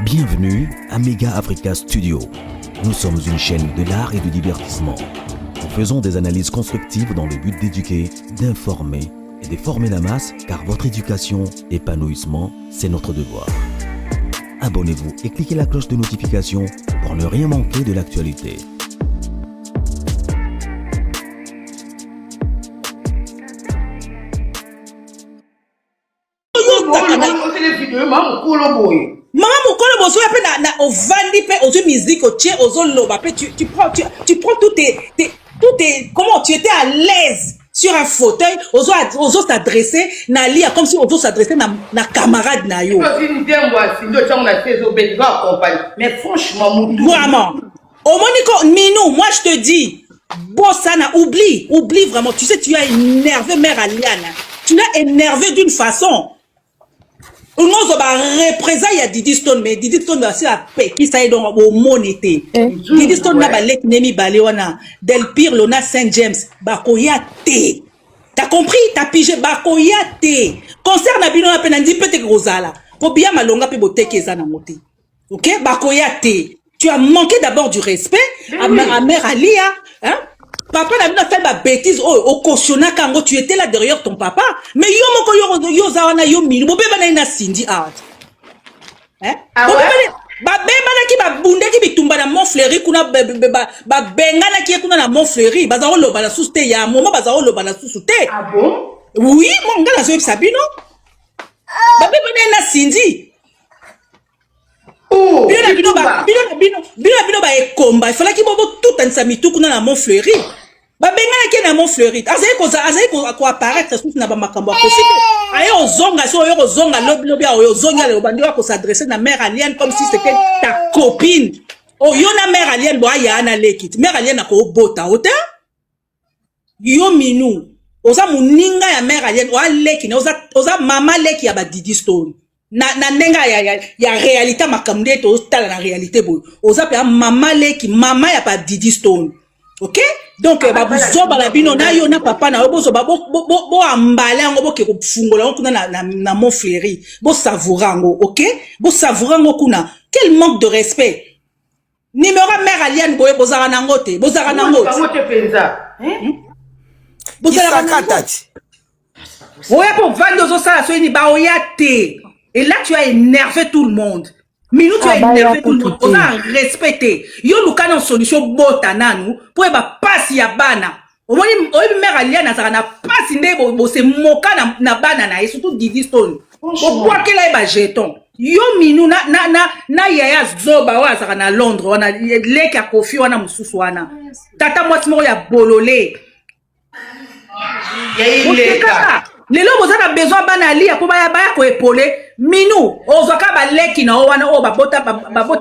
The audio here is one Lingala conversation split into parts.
Bienvenue à Mega Africa Studio. Nous sommes une chaîne de l'art et du divertissement. Nous faisons des analyses constructives dans le but d'éduquer, d'informer et de former la masse, car votre éducation, épanouissement, c'est notre devoir. Abonnez-vous et cliquez la cloche de notification pour ne rien manquer de l'actualité. Maman mokolo bozo ya pe na ovandi pe ozo musique o tient ozo loba pe tu prends tout tes comment tu étais à l'aise sur un fauteuil ozo s'adresser na lia comme si ozo s'adresser na camarade na yo. Mais franchement vraiment au monico Minou, moi je te dis Bossana, oublie vraiment, tu sais tu as énervé mère Aliana, tu l'as énervé d'une façon. On a représenté à Didi Stone, mais Didi Stone a aussi à paix qui s'aide au monété. Didi Stone n'a pas l'ek nemi balewana del pire lona Saint James bakoyate. T'as compris? T'as pigé bakoyate. Concert na bino na penandi peut-être rosala. Pour bien malonga pe bote keza na moté. OK? Bakoyate. Tu as manqué d'abord du respect à mère Alia, hein? Papa n'a fait ma bêtise au cautionnaire quand tu étais là derrière ton papa. Mais yo zawana yo mili bo beba na Cindy art. Hein? Ah ouais? Ba beba na ki ba bunde ki bitumba na Montfleury kuna ba benga na ki kuna na Montfleury baza o loba na susute ya moma baza o loba na susute. Ah bon? Oui, mon gars la zo sabino. Ba beba na Cindy. Oh, bino ba ekomba, il fallait qu'il bobo tout en samitou kuna na Montfleury. Ba benga na ki na Montfleury. Azai ko apparaître sous na ba makambo possible. Aye ozonga so yo ozonga lobi ozonga le bandi ko s'adresser na mère Aliane comme si c'était ta copine. Oh yo na mère Aliane bo aya na lekit. Mère Aliane ko bota ota. Yo Minou, oza muninga ya mère Aliane o aleki na oza mama leki ya ba Didi Stone. Na nenga ya réalité makamde to tala na réalité boy oza pe mama leki mama ya pa Didi Stone. OK? Donc ba buzo bala bino na yo na papa na bozo ba bo ambala ngo boke ko fungola kuna na Montfleury bo savourango. OK? Bo savourango kuna quel manque de respect. Numéro mère Aliane boye bozara nangote bozara nangote penza bozara nangote oya po vando zo sala so ni ba oyate. Et là, tu as énervé tout le monde. Minou, tu as énervé tout le monde. On a respecté. Yo, nous avons une solution botana, nous, pour pas passer à bana. Au moins, mère Aliana, ça n'a pas signé, c'est moka na banana, et surtout Didi Stone. Pourquoi qu'elle a jeton? Yo, Minou, na yaya zoba, wa, ça na Londres, on a leka kofi, on a moussousou, wana. Tata moitimo ya bololé. Ya ileka. Lelo boza na besoin bana lia po baya ko epole Minou ozoka ba leki na wana o babota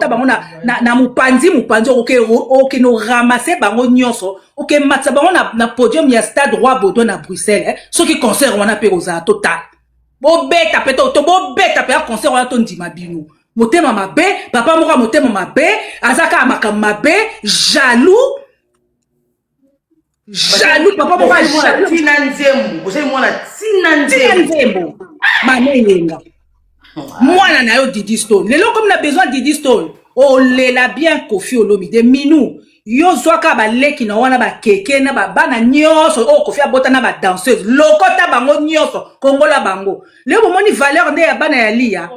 bango na mupanzi oke no ramasser bango nyonso oke matsa bango na podium ya stade Roi Baudouin na Bruxelles ce qui concert wana pe oza total bo beta peto to bo beta pe concert wana to ndima bino motema mabe papa moko motema mabe azaka makam mabe jaloux papa moko jaloux tinanzembo vous savez moi la tinanzembo maneyenga mwana na yo Didi Stone lelo comme na besoin Didi Stone o lela bien Kofi Olomide Minou yo zwaka ba leki na wana ba keke na ba bana nyonso o Kofi abota na ba danseuse lokota bango nyonso kongola bango lelo bomoni valeur nde ya bana ya Lia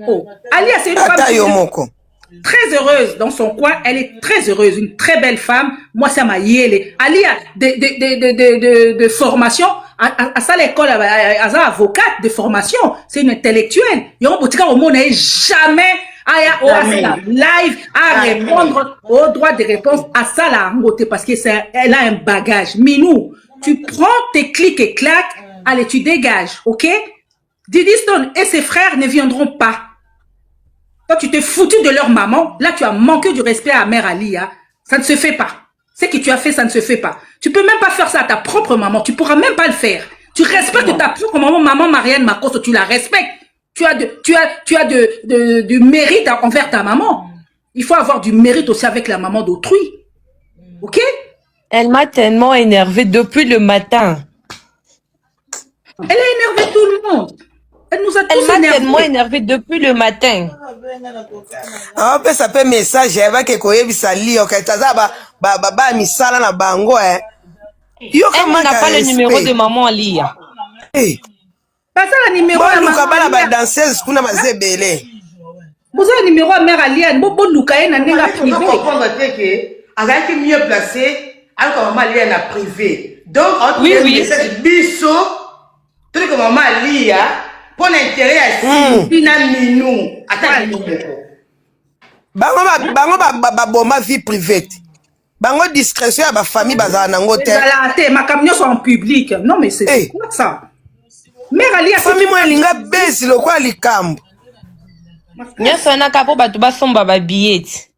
oh Alia c'est une femme très heureuse dans son coin, elle est très heureuse, une très belle femme. Moi, ça m'a yélé. Ali a de formation, à ça l'école, à ça avocate de formation, c'est une intellectuelle. Yon botika au monde jamais à live à répondre aux droits de réponse à ça la ngote parce que elle a un bagage. Minou, tu prends tes clics et claques, allez tu dégages, OK? Didi Stone et ses frères ne viendront pas. Toi, tu t'es foutu de leur maman. Là, tu as manqué du respect à mère Alia. Ça ne se fait pas. Ce que tu as fait, ça ne se fait pas. Tu peux même pas faire ça à ta propre maman. Tu pourras même pas le faire. Tu respectes ta propre maman Marianne Makosso. Tu la respectes. Tu as du mérite envers ta maman. Il faut avoir du mérite aussi avec la maman d'autrui. OK? Elle m'a tellement énervée depuis le matin. Elle a énervé tout le monde. Elle nous a Elle tous m'a énervés. tellement énervée depuis le matin. Ah, peut ça peut message va que koye bisali ok taza ba misala na bango Yo Elle n'a pas le numéro de maman Lia. Eh. Basala numéro ya Luka bana ba maman. danseuse kuna mazebele. Vous avez le numéro à mère Aliane. Bon Luka na nenga privé. Il faut comprendre que Azaki mieux placé alors que maman Lia na privé. Donc on Oui, un oui. message biso tout que maman Lia pour l'intérêt à Sina Minou. Attends numéro. Bango ba boma vie privée. Bango discrétion à ba famille bazana nango te. Ma camion sont en public. Non mais c'est quoi ça? Mère Aliane Famille moi linga besi lo kwa likambo. Nyonso na kapo bato basomba ba billet.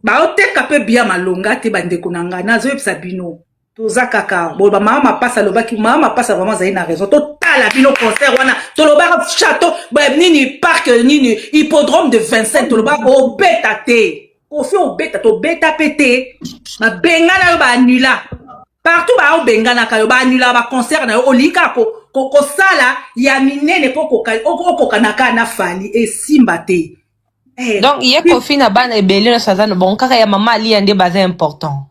Ba oteka pe bien malonga te bandeko nanga nazo yebisa bino. Toza kaka bo ba mama passa lobaki mama passa vraiment zai na raison. Total bino concert wana to loba château ba nini parc nini hippodrome de 25 to loba o beta te. O fi o beta to beta pété. Ma benga na yo ba annula. Partout ba o benga na ka yo ba annula ba concert na yo o lika ko sala ya minene po ko kanaka na fali e simba te. Donc hier Kofi na bana ebele na sazana bon kaka ya maman Lia nde baza important.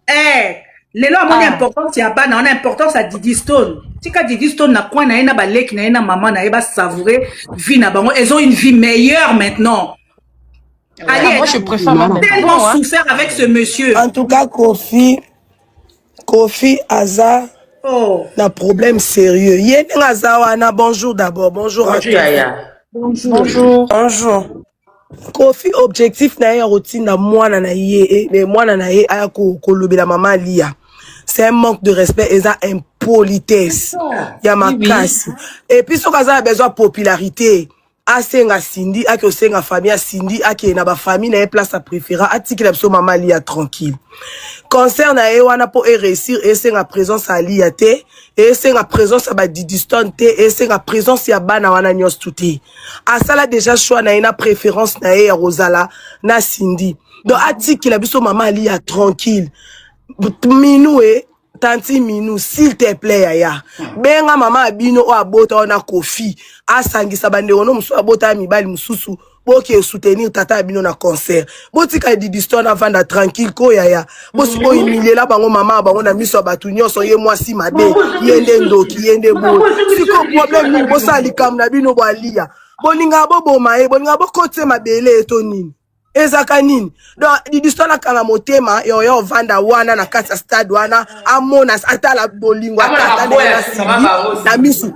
Les lois ont importance ya bana on a importance à Didi Stone. Tika Didi Stone na quoi na ina ba leki na ina maman na eba savourer vie na bango. Elles ont une vie meilleure maintenant. Allez, Moi je préfère ma maman. tellement souffert avec ce monsieur. En tout cas Kofi Aza na problème sérieux. Yé Aza wana bonjour d'abord. Bonjour à tous. Bonjour. Kofi objectif na ye routine mwana na ye mwana na ye aya ko lobela maman Lia. C'est un manque de respect et ça impolitesse. Ya makasi. Et puis so kaza a besoin de popularité. Asenga Cindy, ake osenga famille a Cindy, ake na ba famille na ye place à préférer, atiki la biso maman Lia tranquille. Concert na ye wana po réussir et senga présence à Lia te, et senga présence à ba Didi Stone te, et senga présence ya bana wana nyos tuti. Asala déjà choix na ina préférence na ye ya Rosala na Cindy. Donc atiki la biso maman Lia tranquille. Minou Tanti Minou, s'il te plaît, yaya. Benga mama abino o abota ona Kofi. Asangisa bande ono musu abota mibali mususu. Boke soutenir tata abino na concert. Botika Didi Stone vanda tranquille ko yaya. Bosi ko humilier la bango mama bango na miso batu nyonso ye mwasi mabe. Yende ndoki yende bo. Siko problème ni bosa likam na bino bo alia. Boninga bobo mae, boninga bokote mabele etonini. Ezaka nini donc Didi Stone kanga motema yo vanda wana na kati ya stade wana amona atala bolingo atata na misu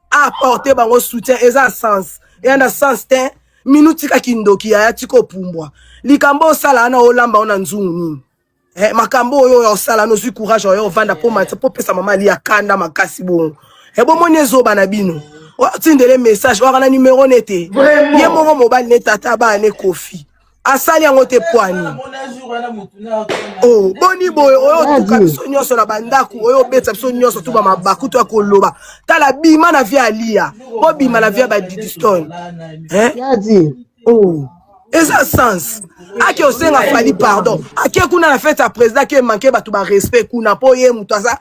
apporter bango soutien eza sens et na sens te minuti ka kindoki ya tiko pumbwa likambo sala na olamba ona nzungu nini makambo yo sala no su courage yo vanda po mata po pesa mama Lia kanda makasi bon bo monezo bana bino tindele message wana numéro nete ye mongo mobile ne tata ba ne Kofi asali yango te poani boni boy oyo tuka biso nyonso na bandaku oyo beta biso nyonso tuba mabaku to akoloba tala bima na via Lia bo bima na via ba Didi Stone eza sens ake osenga fali pardon ake kuna na fête à président ke manqué batu ba respect kuna po ye mutu aza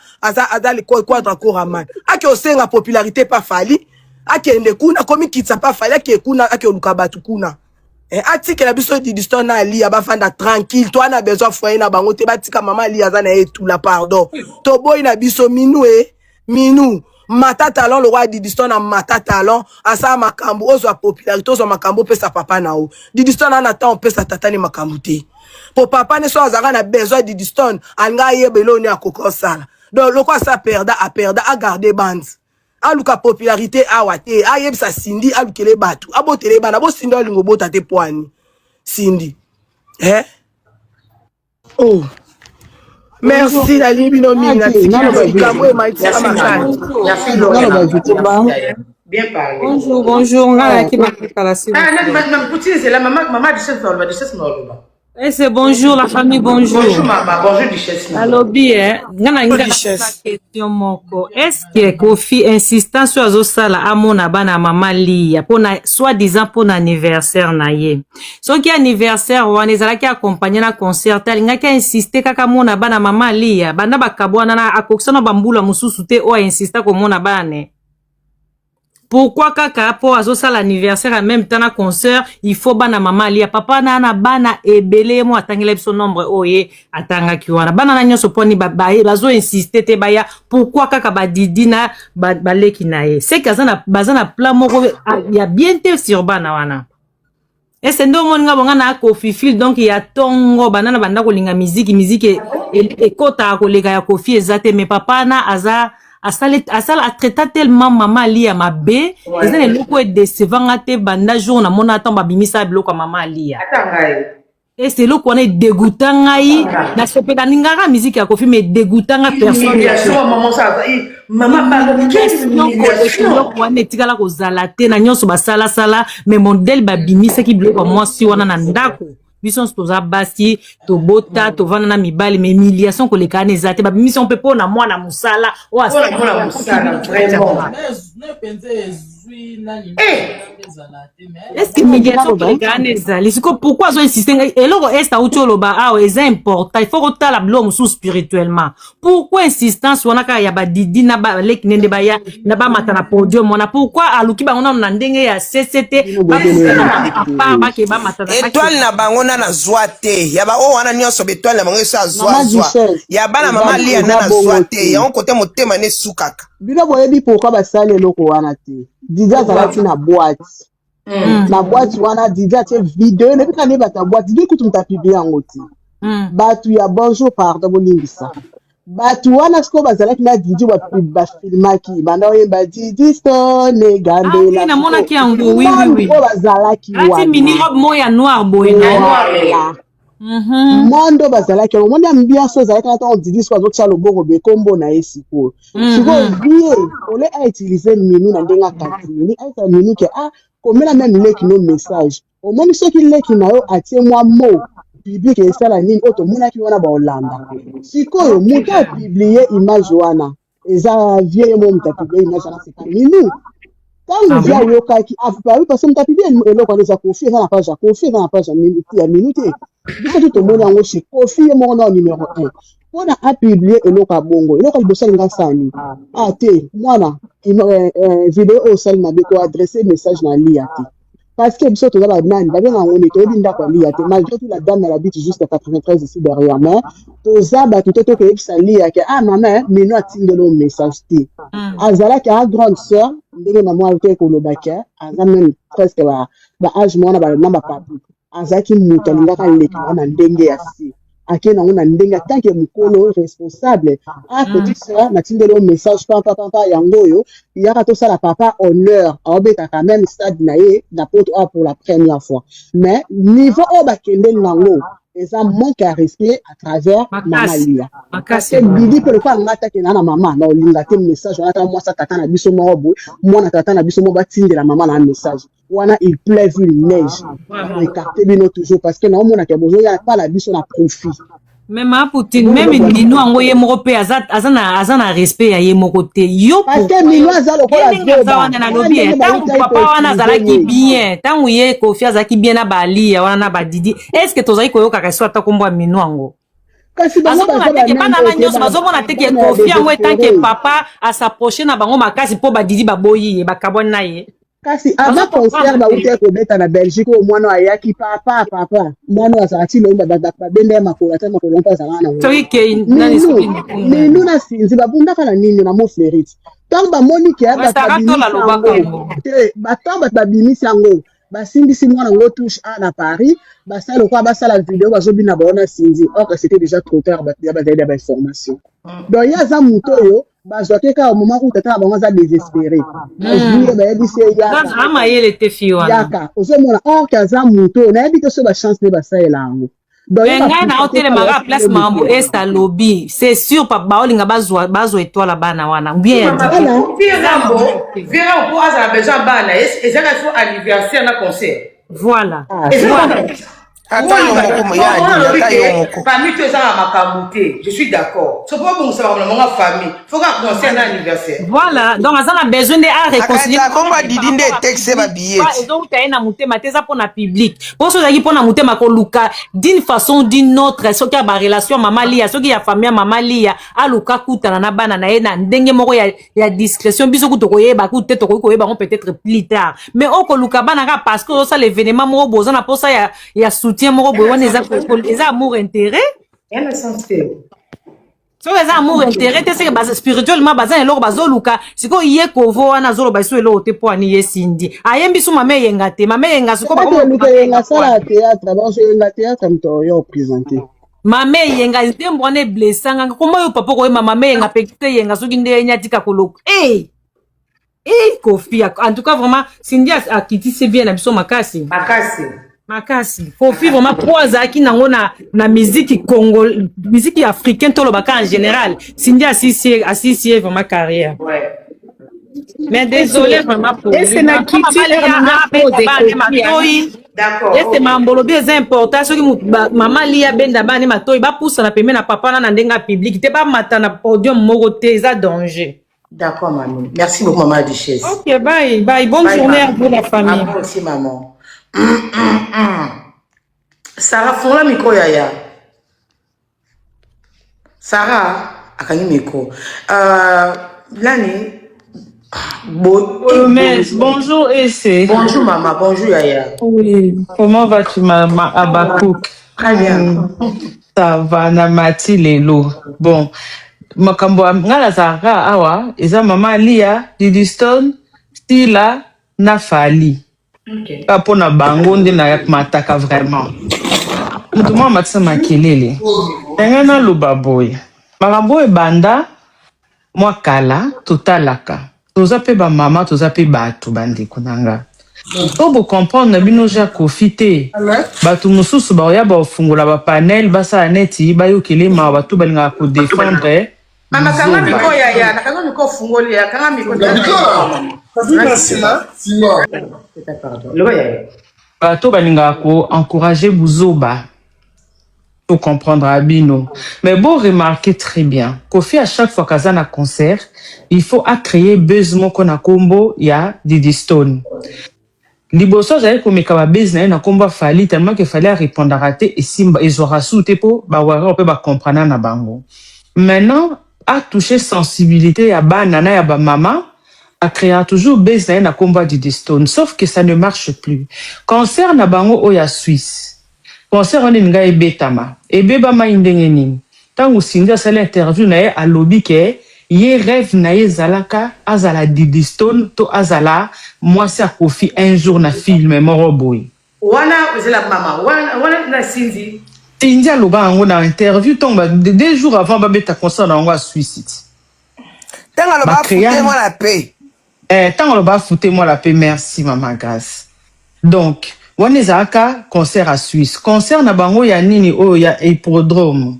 le quadra coraman ake osenga popularité pa fali ake ende kuna komi kitsa pa fali ake kuna ake oluka batu kuna atike la biso Didi Stone na Lia bafanda tranquille toi na besoin foyer na bango te batika mama Lia za na tout la pardon to boy na biso minou mata talent le roi Didi Stone na mata talent asa makambo ozo popularité ozo makambo pesa papa na o Didi Stone na temps pesa tata ni makambo te po papa ne so azaka na besoin Didi Stone anga yebelo ni akoko sala donc le quoi ça perda a garder bande aluka popularité awate ayebisa Cindy alukele batu abotele bana bo Cindy alingo bota te poani Cindy merci la libino minga tikamwe maiti amakani Bien parlé. Bonjour, ngala ki makala si. C'est la maman du chef Norba. C'est bonjour la famille, bonjour. Bonjour maman, bonjour Duchesse. Alobi ngana ngira question moko. Est-ce que Kofi insistant sur azosala amona bana mama Lia pona soi-disant pour anniversaire na ye. Soki anniversaire wana ezalaki accompagner na concert alingaki insister kaka mona bana mama Lia banda bakabwana na akokisana bambula mususu te o insista ko mona bane. pourquoi kaka po azo sala anniversaire en même temps na concert il faut bana mama lia papa na bana ebele mo atangela biso nombre oye atanga kiwana bana na nyoso poni bazo insister te baya pourquoi kaka badidi na baleki na ye c'est que bazana plan moko ya bien te sur bana wana et c'est ndo mon ngabonga na Kofi Fil donc ya tongo banana banda ko linga musique et kota ko lega ya Kofi ezate mais papa na asala traita tellement maman lia mabe ezane loko e décevant te banda jour na mona tamba bimisa biloko maman lia et c'est loko on est dégoûtant ngai na sopeka ningaka musique ya Kofi mais dégoûtant personne maman loko wana etikala kozala te na nyonso basala sala mais modèle babimisa ki biloko mwasi wana na ndako biso toza basi tobota tovana na mibali mais humiliation koleka na ezate babimisa on peut pona mwana musala o asala mwana musala vraiment est-ce que médiation koleka na ezali siko pourquoi zo insister eloko est auti oloba awa eza important il faut kotala bilo mosusu spirituellement pourquoi insistance wana kaka ya badidi na baleki nende baya na bamata na podium wana pourquoi aluki bango na ndenge ya CCT bake bamata na étoile na bango na zwa te ya ba o wana nyonso bétoile na bango sa zwa ya bana mama lia na zwa te ya on côté motema ne sukaka bino boyebi pourquoi basali eloko wana te Didi azalaki na boîte na boîte wana Didi atie video ne bika ne bata boîte Didi kutu mutapibi yango te batu ya bonjour pardon bolingisa batu wana siko bazalaki na Didi bafilmaki banda oyemba Didi Stone gambela na mona ki yango oui bazalaki wana ati mini robe moya noir boy na mondo bazalaki yango moni ambiance ezalaki na ntango Didi siko azotia loboko bekombo na ye sikoyo sikoyo vie ole autilize minu na ndenge akati mini aita minu ke komela meme leki no message omoni soki leki na yo atie mwa mo publique esala nini oyo tomonaki wana baolanda sikoyo moto apiblie image wana eza vie mo moto apiblie image wana seka minu ntango vi ayokaki apawi parce que moto apiblie eloko wana eza Kofi eza na page ya minu te biso tu tomoni yango chez Kofi ye moko nao numéro 1 mpona apiblie eloko ya bongo eloko ya liboso alinga sani te mwana video oyo osali mabe koadresse message na lia te parce que biso toza banani babenga yango nde toyebi ndako ya lia te malgré tout la dame elle habite juste à 93 ici derrière mais toza bato te tokoyebisa lia ke mama mino atindeli o message te azalaki a grande sœur ndenge na mwa te kolobaki aza même presque baage mwana na bapapu azalaki moto alingaka leka na ndenge ya si ake nango na ndenge atanke mokolo responsable petite sœur natindeli o message papa yango oyo yaka tosala papa honneur aobetaka même stade na ye na poto pour la première fois mais niveau oyo bakendeli nango eza manque à respect à travers mama lia parce que bidi pe lokwa ngatake na mama na olinga te message wana ta mwasa tata na biso moko boy mwana tata na biso moko batindela mama na message wana il pleuve il neige écarter bino toujours parce que na omona ke bozo ya pas la biso na profit même à Poutine même Nino ango ye moko pe azana respect ya ye moko te yo parce que Nino azalo ko la na lobby tant papa wana azalaki bien tant ye Kofi azalaki bien na bali ya wana na badidi est-ce que tozali koyoka ka soit kombo Nino ango kasi bango bazomona te ke Kofi ango tant que papa a s'approcher na bango makasi po badidi baboyi ye bakabona na ye kasi avant concert bauti kobeta na Belgique o mwana ayaki papa mwana azalaki lomba babende ya makolo ata makolo mpa azalaka na minu na sinzi babundaka na nini na moflerite ntango bamoni ke batango bato babimisi yango basimbisi mwana ngo touche a na Paris basala kwa basala video bazobina baona sinzi or c'était déjà trop tard ya bazali ya bainformation donc ya za muto oyo bazwaki kaka moment où tata bango aza désespéré bazwi bayebisi yaka ozomona or kaza muto nayebi te so bachance nde basalela yango ngai na otelemaka place mambo est à lobby c'est sûr papa baolinga bazwa étoile bana wana bien Vera pour azala besoin bana ezaka so anniversaire na concert voilà Famille, tu es à ma camouté. Je suis d'accord. C'est pas bon, ça va mon famille. Faut qu'on concerne l'anniversaire. Voilà, donc on a besoin de réconcilier. Comment Didi de texte ma billet. Et donc tu as na mutema teza pour na public. Pour ceux qui pour na mutema ko luka d'une façon d'une autre, ce qui a ba relation maman lia, ce qui a famille maman lia, a luka kutana na bana na ena ndenge moko ya discrétion biso kutoko yeba kutte to ko yeba peut-être plus tard. Mais o ko luka bana ka parce que ça l'événement moko bozana pour ça ya soutien moko boy wana eza amour intérêt. Elle est censée. So eza amour intérêt te c'est base spirituellement base eloko bazoluka siko iye kovo wana zolo baso eloko te po ani yesindi ayembi su mame yenga te mame yenga siko ba ko yenga sala théâtre ba so yenga théâtre mto yo présenter mame yenga ndembo ane blessanga koma yo papa ko mame yenga pekite yenga soki nde nyatika koloko Kofi en tout cas vraiment Cindy a quitté c'est bien na biso makasi Kofi vraiment proza qui nango na musique congolaise musique africaine to lobaka en général Cindy assisi vraiment carrière mais désolé vraiment pour c'est na quitté d'accord c'est mambolo bien important ce qui maman lia benda bani matoi ba poussa na pemena papa na ndenga public te ba mata na podium moko te za danger. D'accord maman, merci beaucoup maman Duchesse. OK, bye bonne journée à vous la famille. À vous aussi maman. Sarah fond la micro yaya. Sarah akangi micro. Lani bonjour Essé. Bonjour maman, bonjour yaya. Oui, comment vas-tu maman Abakouk? Très bien. Ça va na mati lelo. Bon, makambo ngala Sarah awa eza maman Lia Didiston Stila na Fali. OK. Pas na bango nde na mataka vraiment. Mutuma matsa makelele. Ngana lubaboy. Makambo ebanda mwa kala totalaka. Toza pe ba mama toza pe batu bandeko nanga. To bo comprendre na bino ja profiter. Batu mususu ba ya ba fungola ba panel basa neti ba yokele ma batu balinga ko défendre. Mama kanga miko yaya, nakanga miko fungoli ya, kanga miko Bato balinga ko encourager buzoba. Pour comprendre Abino. Mais bon, remarquez très bien. Kofi à chaque fois qu'il y a un concert, il faut créer besoin qu'on a combo il y a Didi Stone. Liboso j'avais comme kaba business na combo fali tellement qu'il fallait répondre à rater et simba ils aura sauté pour ba on peut ba comprendre na bango. Maintenant à toucher sensibilité à banana ya ba maman à créer toujours business na combo Didi Stone sauf que ça ne marche plus. Concert na bango oya Suisse. Concert on nga ebetama ebeba ma indenge nini tangu Cindy asala interview na ye alobi ke ye rêve na ye zalaka azala Didi Stone to azala mwasi a Kofi un jour na film moro boy wana zela mama wana na Cindy aloba ngo na interview tomba 2 jours avant ba beta concert na ngo a suicide tanga aloba foutez-moi la paix tanga aloba foutez-moi la paix merci maman grâce donc on est à concert à Suisse. Concert na bango ya nini o ya hippodrome.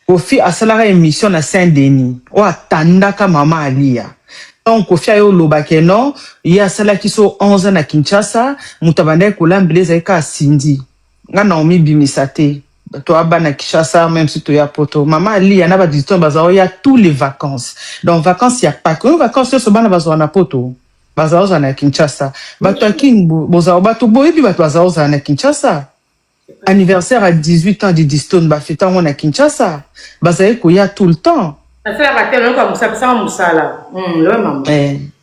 Kofi asala émission na Saint-Denis. O atandaka mama Alia. Donc Kofi ayo lobake non, ya sala kiso 11 ans na Kinshasa, mutabande ko lambeleza ka Cindy. Nga Naomi bimisate. To abana Kinshasa même si to ya poto. Mama Alia na ba diston bazao ya tous les vacances. Donc vacances ya pas que vacances so bana bazao na poto. Bazaoza na Kinshasa. Bato akin bozao bato boyebi bato bazaoza na Kinshasa. Anniversaire à 18 ans de Didiston ba fêta na Kinshasa. Bazaye ko ya tout le temps.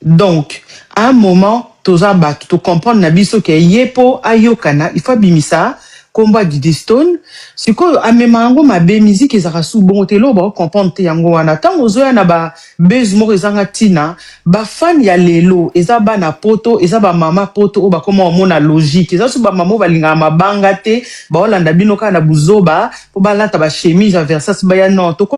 Donc à un moment toza bato to comprendre na biso ke yepo ayokana il faut bimisa combat Didiston siko amemango mabe musique ezaka su bon telo ba comprendre te yango wana tango zoya na ba base mo ezanga tina ba fan ya lelo ezaba na poto ezaba mama poto o ba koma omona logique ezasu ba mama balinga mabanga te ba olanda bino ka na buzoba po balata ba chemise à Versace ba ya non to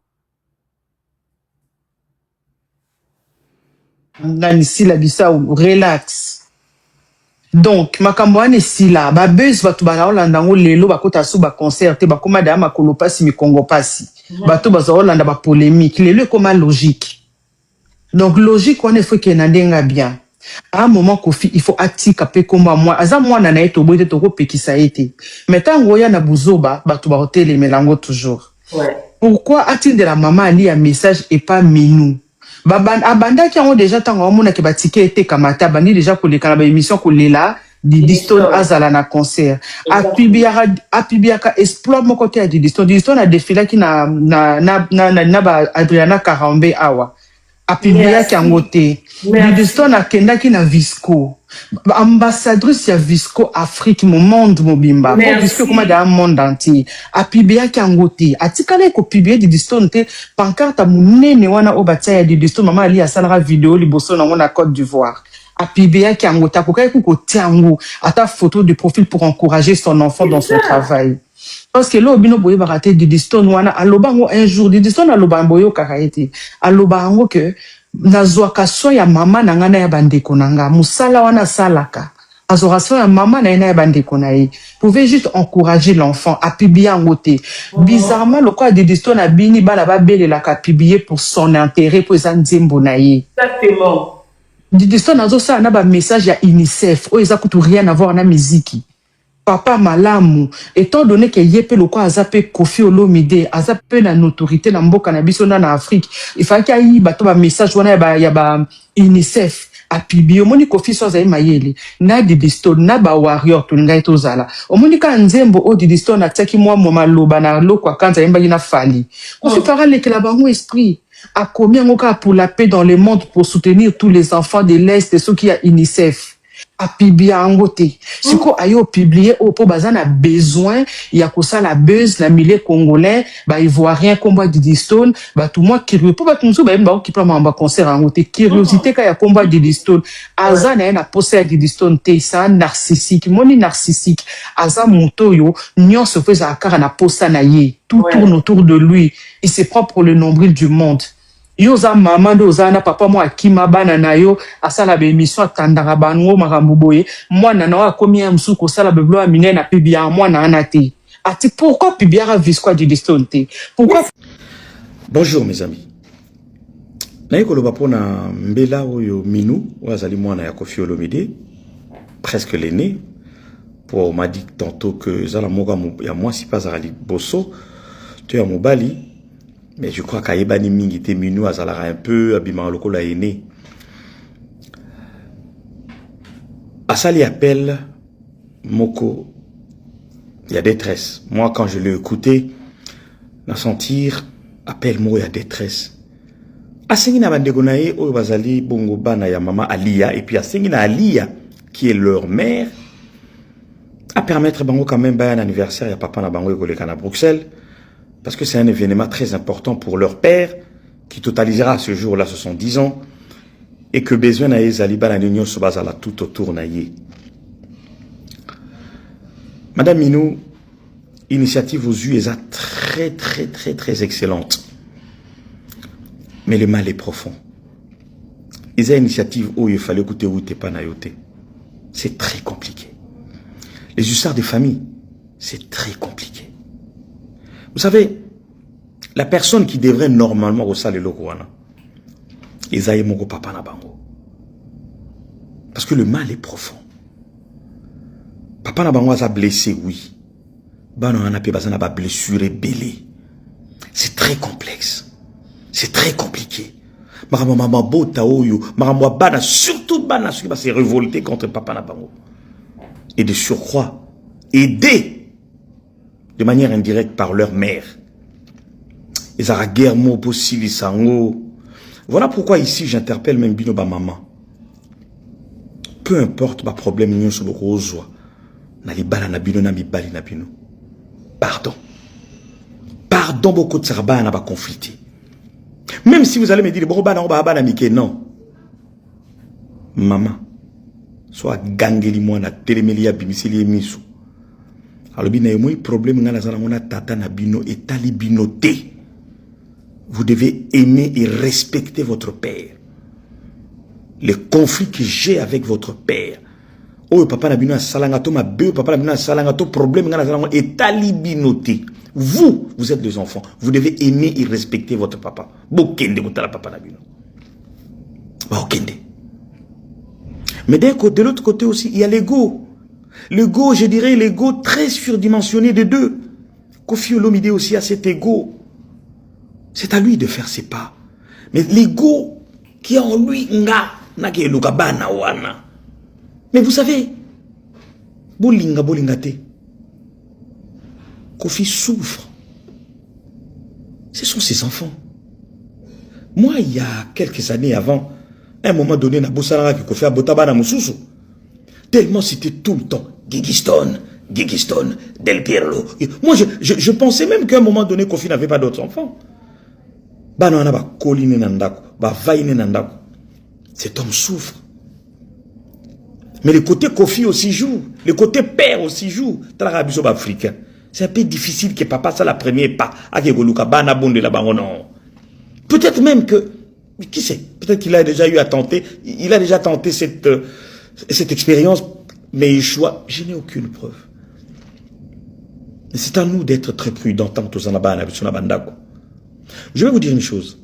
nani sila bisa relax. Donc makambo ane sila ba buzz batu ba Holanda ngo lelo bakota su ba concert te ba koma da makolo pasi mi Congo pasi batu ba Holanda ba polémique lelo koma logique. Donc logique on faut que na ndenga bien À un moment, Kofi, il faut atika pe komba moi. Aza moi na naeto boite toko pekisa ete. Mais tant goya na buzoba, batu ba hotel melango toujours. Ouais. Pourquoi a-t-il de la maman a lu un message et pas Minou? Abanda qui ont déjà tant au monde qui ba ticket été kamata bandi déjà pour les canaba émission ko lela Didi Stone azala na concert. Apibiaka exploit mon côté à Didi Stone. Didi Stone a défilé qui na ba Adriana Karambe awa. Apibia qui a ngoté. Didi Stone a kenda qui na Visco. Ambassadrice ya Visco Afrique mon monde mobimba. Pour Visco comme dans le monde entier. Apibia qui a ngoté. Atikale ko pibia Didi Stone te pancarte munene wana obatia ya Didi Stone mama ali asalara vidéo liboso na ngona Côte d'Ivoire. Apibia qui a ngoté pour ko tiango ata photo de profil pour encourager son enfant dans son travail. Parce que là, Obino Boye Barate Didi Stone wana alobango un jour Didi Stone alobango yo karaete alobango que nazwaka so ya mama na ngana ya bandeko nanga musala wana salaka azoration ya mama na ya bandeko na ye pouvez juste encourager l'enfant apibia ngote bizarrement le quoi Didi Stone abini bala ba belela ka pibier pour son intérêt pour za nzembo na ye. Exactement. Didi Stone azo ça na ba message ya UNICEF o eza kutu rien à voir na musique. Papa malamu étant donné que yepe loko azape Kofi Olomide azape na autorité na mboka na biso na Afrique il fallait qu'il y ait bato ba message wana ya ba UNICEF apibio moni Kofi so za mayele na Didi Stone na ba warrior to ngai to zala omoni ka nzembo o Didi Stone ataki moi maloba na lokwa kanza yemba na fali Kofi parale que la bango esprit a combien ngoka pour la paix dans le monde pour soutenir tous les enfants de l'Est ceux qui a UNICEF apibia angote siko ayo publier au po bazana besoin ya kosa la buzz la milieu congolais ba ivoirien combat Didi Stone ba tout moi curieux po ba tunzu ba mba ki plan ba concert angote curiosité ka ya combat Didi Stone azana na poser Didi Stone te ça narcissique moni narcissique aza motoyo nyon se fait akara na posa na ye tout tourne autour de lui il se prend pour le nombril du monde. Yoza maman doza na papa moi akima bana na yo asala be émission atandaka bango makambo boye mwana na wa komi ya msuko sala be blo amine na pibia mwana anate ati pourquoi pibia ra Visco Didi Stone te pourquoi. Bonjour mes amis. Na yekoloba pona mbela oyo Minou wazali mwana ya Kofi Olomide presque l'aîné pour m'a dit tantôt que zala moga ya moi si pas ali bosso tu es mobali. Mais je crois qu'Aïbani Mingi te Minou azalara un peu, abima loko la aîné. Asali appelle Moko, il y a détresse. Moi, quand je l'ai écouté, na sentir, appelle Moko, il y a détresse. Asengina bandegonaye, o bazali bongo bana ya mama Alia, et puis Asengina Alia, qui est leur mère, à permettre bango quand même un anniversaire, il y a papa na bango à Bruxelles. Parce que c'est un événement très important pour leur père, qui totalisera ce jour-là 70 ans, et que besoin na ezaliba la union se base à la tout autour na ye. Madame Minou, initiative aux yeux est très excellente. Mais le mal est profond. Ils ont initiative où il fallait écouter où t'es pas nayoté. C'est très compliqué. Les hussards des familles, c'est très compliqué. Vous savez, la personne qui devrait normalement ressasser le Rwanda, Isaïe Moko Papa Nabango. Parce que le mal est profond. Papa Nabango a blessé, oui. Bano Anape Bazana a blessure belé. C'est très complexe. C'est très compliqué. Maman Bota Oyo, Maman Bana, surtout Bana, qui va se révolter contre Papa Nabango. Et de surcroît, aider de manière indirecte par leur mère. Ils ont la guerre mot possible, sango. Voilà pourquoi ici j'interpelle même Bino ba maman. Peu importe ma problème union sur le rose, na li bala na bino na mi bali na bino. Pardon. Pardon beaucoup de sarba na ba conflité. Même si vous allez me dire bon ba na ba na mike non. Maman. Soit gangeli moi na telemeli ya bimiseli misu. Alors, il y a un problème vous devez aimer et respecter votre père. Les conflits que j'ai avec votre père. Oh, papa n'a bien salangato, ma belle, papa n'a bien salangato, problème est talibinoté. Vous êtes des enfants. Vous devez aimer et respecter votre papa. Bokende, votre papa n'a bien. Bokende. Mais de l'autre côté aussi, il y a l'ego. L'ego, je dirais, l'ego très surdimensionné de deux. Koffi Olomide aussi a cet ego. C'est à lui de faire ses pas. Mais l'ego qui est en lui, mais vous savez, Koffi souffre. Ce sont ses enfants. Moi, il y a quelques années avant, à un moment donné, Koffi a botabana mususu. Tellement c'était tout le temps. Gigiston, Del Pierlo. Moi, je pensais même qu'à un moment donné, Koffi n'avait pas d'autres enfants. Cet homme souffre. Mais le côté Koffi aussi joue. Le côté père aussi joue. Africain. C'est un peu difficile que papa ça la première pas. Peut-être même que, qui sait, peut-être qu'il a déjà eu à tenter, il a déjà tenté cette expérience, mais Yeshua, je n'ai aucune preuve. C'est à nous d'être très prudents. Je vais vous dire une chose.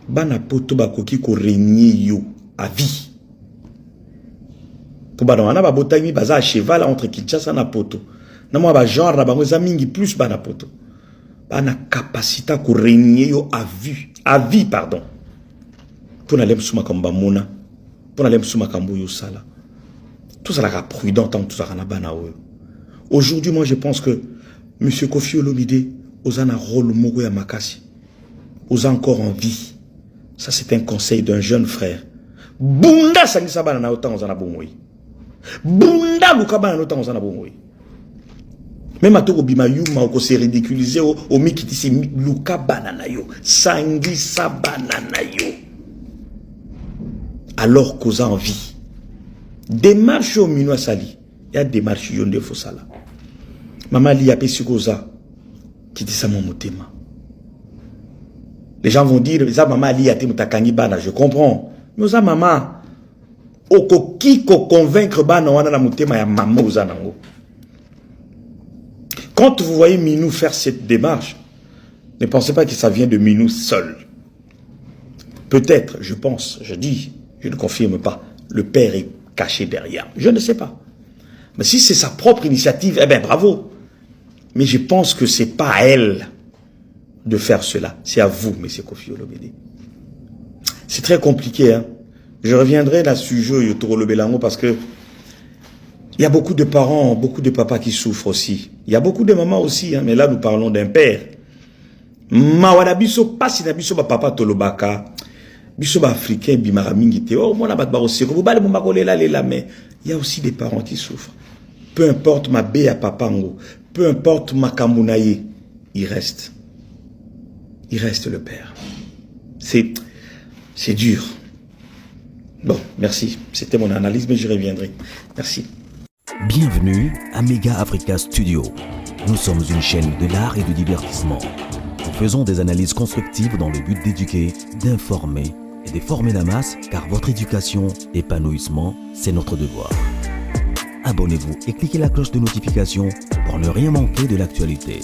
Bana poto bakoki ko régner yo à vie. Pour bana wana ba botami baza à cheval entre Kinshasa na poto. Na moi ba genre na bango za mingi plus bana poto. Bana capacité ko régner yo à vie pardon. Pour n'aller msuma kamba mona. Pour n'aller msuma kambo yo sala. Tout ça la prudent tant tout ça na bana o. Aujourd'hui moi je pense que monsieur Koffi Olomide ozana rôle moko ya makasi. Osa encore en vie. Ça, c'est un conseil d'un jeune frère. Bunda sangisa bana na autant ozana bomoi. Bunda luka bana na autant ozana bomoi. Même atoko bima yuma oko se ridiculiser o mikitisi luka bana na yo. Sangisa bana na yo. Alors qu'osa en vie. Démarche au minois sali. Il y a démarche yonde fosala. Maman li ape sikoza. Qui dit ça mon motema. Les gens vont dire, ça maman ali ate mutakangi bana, je comprends. Mais ça maman, oko kiko convaincre bana wana na mutema ya maman uzanango. Quand vous voyez Minou faire cette démarche, ne pensez pas que ça vient de Minou seul. Peut-être, je pense, je dis, je ne confirme pas, le père est caché derrière. Je ne sais pas. Mais si c'est sa propre initiative, eh bien bravo. Mais je pense que c'est pas à elle de faire cela. C'est à vous, M. Koffi Olomide. C'est très compliqué. Hein? Je reviendrai là sur le sujet Yotoro Lobelango parce que il y a beaucoup de parents, beaucoup de papas qui souffrent aussi. Il y a beaucoup de mamans aussi, hein, mais là nous parlons d'un père. Mawada biso pas si na biso ba papa tolobaka. Biso ba africain bimara mingi te. Oh moi na bat ba oseko. Vous balé mon makolela lela mais il y a aussi des parents qui souffrent. Peu importe ma bé à papango, peu importe ma kamounaye, il reste le père. C'est dur. Bon, merci. C'était mon analyse, mais j'y reviendrai. Merci. Bienvenue à Mega Africa Studio. Nous sommes une chaîne de l'art et du divertissement. Nous faisons des analyses constructives dans le but d'éduquer, d'informer et de former la masse, car votre éducation, épanouissement, c'est notre devoir. Abonnez-vous et cliquez la cloche de notification pour ne rien manquer de l'actualité.